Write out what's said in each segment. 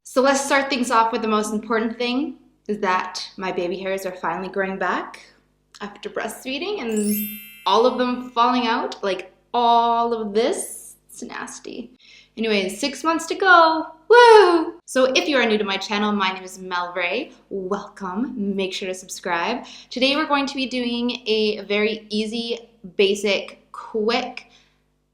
So let's start things off with the most important thing is that my baby hairs are finally growing back after breastfeeding and all of them falling out, like all of this. It's nasty. Anyways, 6 months to go. Woo! So if you are new to my channel, my name is Mel Ray. Welcome. Make sure to subscribe. Today we're going to be doing a very easy, basic, quick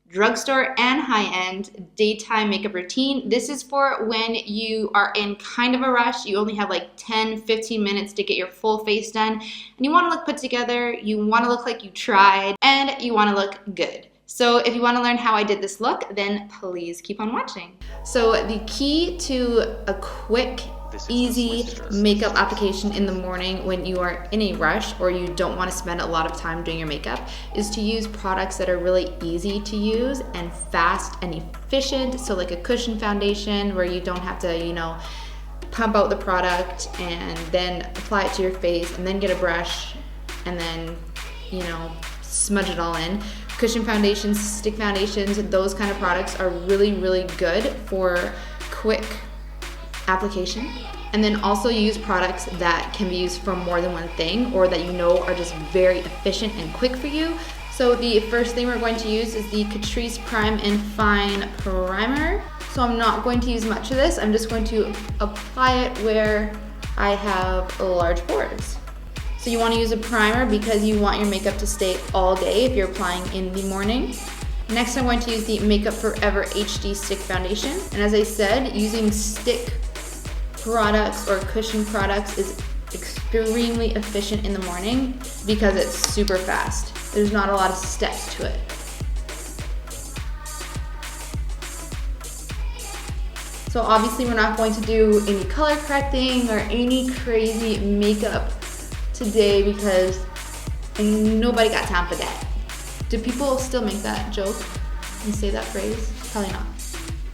drugstore and high-end daytime makeup routine. This is for when you are in kind of a rush. You only have like 10-15 minutes to get your full face done, and you want to look put together, you want to look like you tried, and you want to look good. So if you want to learn how I did this look, then please keep on watching. So the key to a quick, easy makeup application in the morning when you are in a rush or you don't want to spend a lot of time doing your makeup is to use products that are really easy to use and fast and efficient. So like a cushion foundation where you don't have to, pump out the product and then apply it to your face and then get a brush and then, smudge it all in. Cushion foundations, stick foundations, those kind of products are really, really good for quick application. And then also use products that can be used for more than one thing or that are just very efficient and quick for you. So the first thing we're going to use is the Catrice Prime and Fine Primer. So I'm not going to use much of this. I'm just going to apply it where I have large pores. So you want to use a primer because you want your makeup to stay all day if you're applying in the morning. Next, I'm going to use the Makeup Forever HD Stick Foundation. And as I said, using stick products or cushion products is extremely efficient in the morning because it's super fast. There's not a lot of steps to it. So obviously we're not going to do any color correcting or any crazy makeup today because nobody got time for that. Do people still make that joke and say that phrase? Probably not.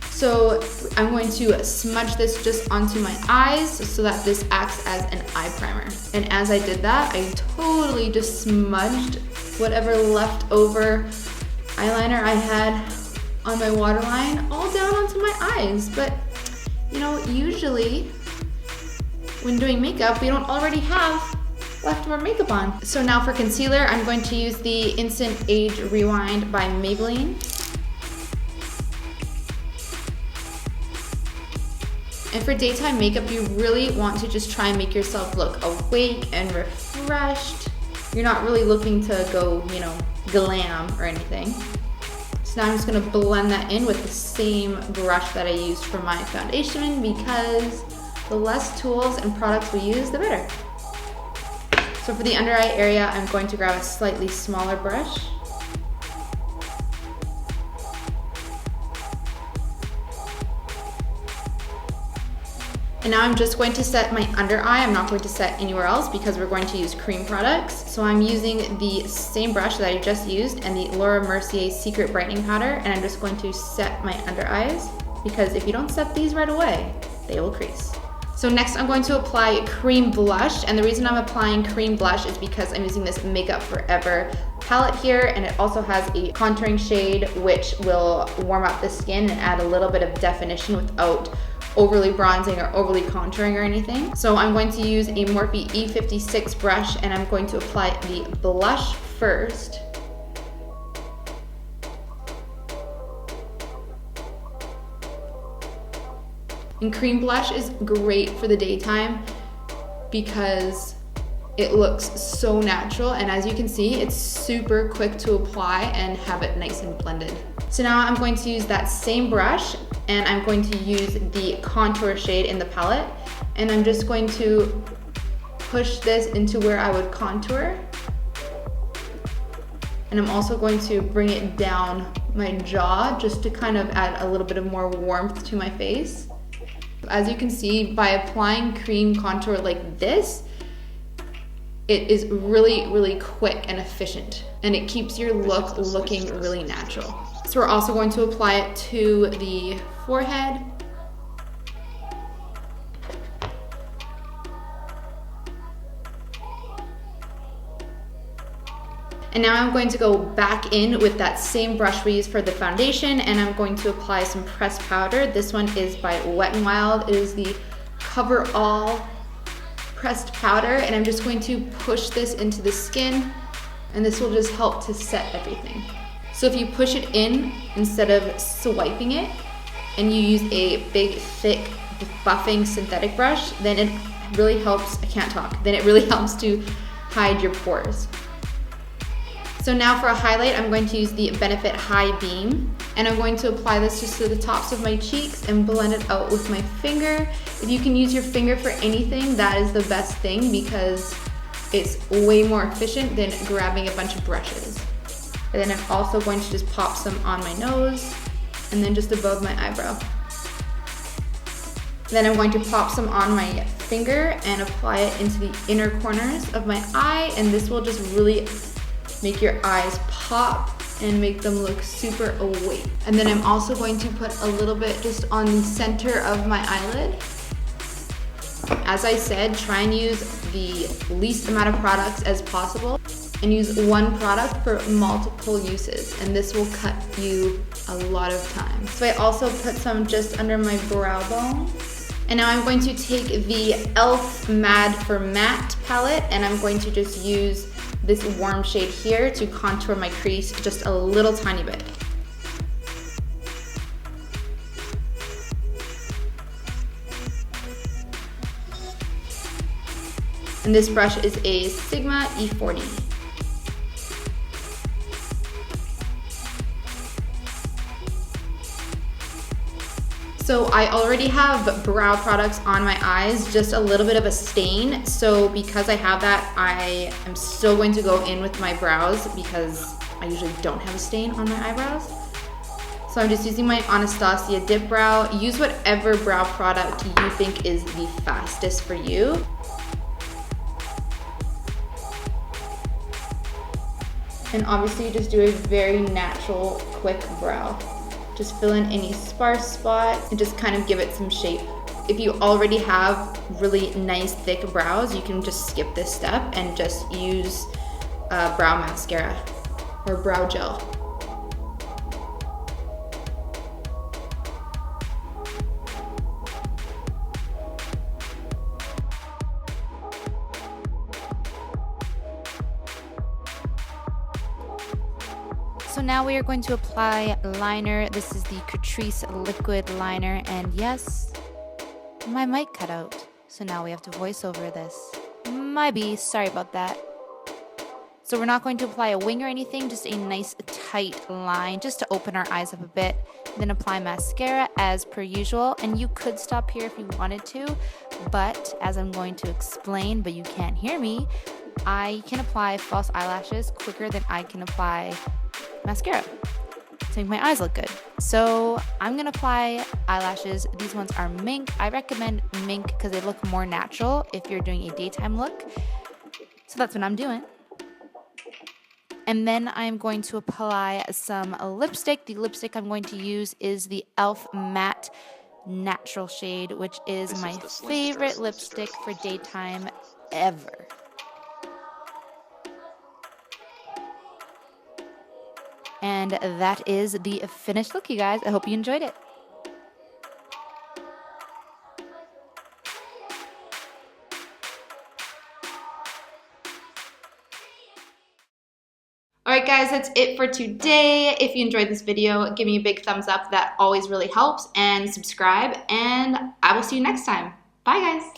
So I'm going to smudge this just onto my eyes so that this acts as an eye primer. And as I did that, I totally just smudged whatever leftover eyeliner I had on my waterline all down onto my eyes. But usually when doing makeup, we don't already have leftover makeup on. So now for concealer, I'm going to use the Instant Age Rewind by Maybelline. And for daytime makeup, you really want to just try and make yourself look awake and refreshed. You're not really looking to go, glam or anything. So now I'm just gonna blend that in with the same brush that I used for my foundation because the less tools and products we use, the better. So for the under eye area, I'm going to grab a slightly smaller brush. And now I'm just going to set my under eye. I'm not going to set anywhere else because we're going to use cream products. So I'm using the same brush that I just used and the Laura Mercier Secret Brightening Powder, and I'm just going to set my under eyes because if you don't set these right away, they will crease. So next I'm going to apply cream blush, and the reason I'm applying cream blush is because I'm using this Makeup Forever palette here, and it also has a contouring shade which will warm up the skin and add a little bit of definition without overly bronzing or overly contouring or anything. So I'm going to use a Morphe E56 brush and I'm going to apply the blush first. And cream blush is great for the daytime because it looks so natural, and as you can see, it's super quick to apply and have it nice and blended. So now I'm going to use that same brush and I'm going to use the contour shade in the palette, and I'm just going to push this into where I would contour. And I'm also going to bring it down my jaw just to kind of add a little bit of more warmth to my face. As you can see, by applying cream contour like this, it is really, really quick and efficient, and it keeps your look looking really natural. So we're also going to apply it to the forehead. And now I'm going to go back in with that same brush we used for the foundation, and I'm going to apply some pressed powder. This one is by Wet n Wild. It is the Cover All pressed powder, and I'm just going to push this into the skin, and this will just help to set everything. So if you push it in instead of swiping it, and you use a big, thick, buffing synthetic brush, then it really helps, I can't talk, then it really helps to hide your pores. So now for a highlight, I'm going to use the Benefit High Beam, and I'm going to apply this just to the tops of my cheeks and blend it out with my finger. If you can use your finger for anything, that is the best thing because it's way more efficient than grabbing a bunch of brushes. And then I'm also going to just pop some on my nose and then just above my eyebrow. Then I'm going to pop some on my finger and apply it into the inner corners of my eye, and this will just really make your eyes pop and make them look super awake. And then I'm also going to put a little bit just on the center of my eyelid. As I said, try and use the least amount of products as possible and use one product for multiple uses, and this will cut you a lot of time. So I also put some just under my brow bone. And now I'm going to take the e.l.f. Mad for Matte palette, and I'm going to just use this warm shade here to contour my crease just a little tiny bit. And this brush is a Sigma E40. So I already have brow products on my eyes, just a little bit of a stain. So because I have that, I am still going to go in with my brows because I usually don't have a stain on my eyebrows. So I'm just using my Anastasia Dip Brow. Use whatever brow product you think is the fastest for you. And obviously you just do a very natural, quick brow. Just fill in any sparse spots and just kind of give it some shape. If you already have really nice thick brows, you can just skip this step and just use brow mascara or brow gel. So now we are going to apply liner. This is the Catrice liquid liner, and yes, my mic cut out. So now we have to voice over this. My bee, sorry about that. So we're not going to apply a wing or anything, just a nice tight line just to open our eyes up a bit. Then apply mascara as per usual, and you could stop here if you wanted to, but as I'm going to explain, but you can't hear me, I can apply false eyelashes quicker than I can apply mascara to make my eyes look good. So I'm gonna apply eyelashes. These ones are mink. I recommend mink because they look more natural if you're doing a daytime look. So that's what I'm doing. And then I'm going to apply some lipstick. The lipstick I'm going to use is the e.l.f. Matte Natural shade, which is my favorite lipstick for daytime ever. And that is the finished look, you guys. I hope you enjoyed it. Alright guys, that's it for today. If you enjoyed this video, give me a big thumbs up. That always really helps. And subscribe. And I will see you next time. Bye guys.